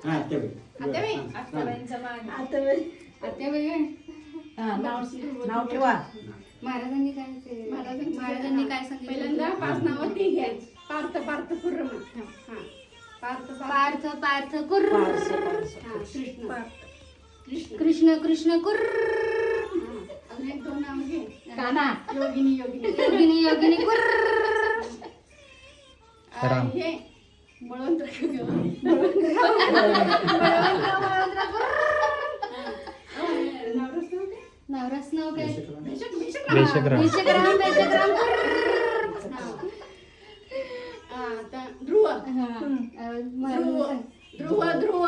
हा आत्याबाई. आत्याबाई हा. आत्याबाईंचा मान आत्याबाई नाव ठेवा. महाराजांनी काय ते महाराजांनी काय सांगितलं पहिल्यांदा 5 नावं ती घ्या. पार्थ पार्थ कुर्म. हा पार्थ पार्थ पार्थ कुर्र पारस, पारस. कृष्ण कृष्ण. कृष्ण कृष्ण कुर्र अजून एक 2 नाव घे. काना. योगिनी योगिनी. योगिनी योगिनी कुर्र राम. हे बळवंत नवरस नाव काय बेशकराम. बेशकराम बेशकराम आता ध्रुव ध्रुव ध्रुव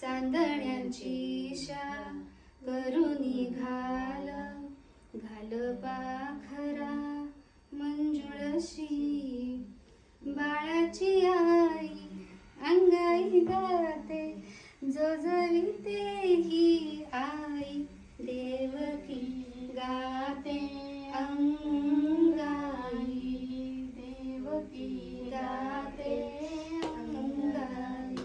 चांदण्यांची शा करुणी घाल घाल पाखरा मंजुळशी बाळाची आई अंगाई गाते जो जविते ही आई देवकी गाते अंगाई देवकी गाते अंगाई.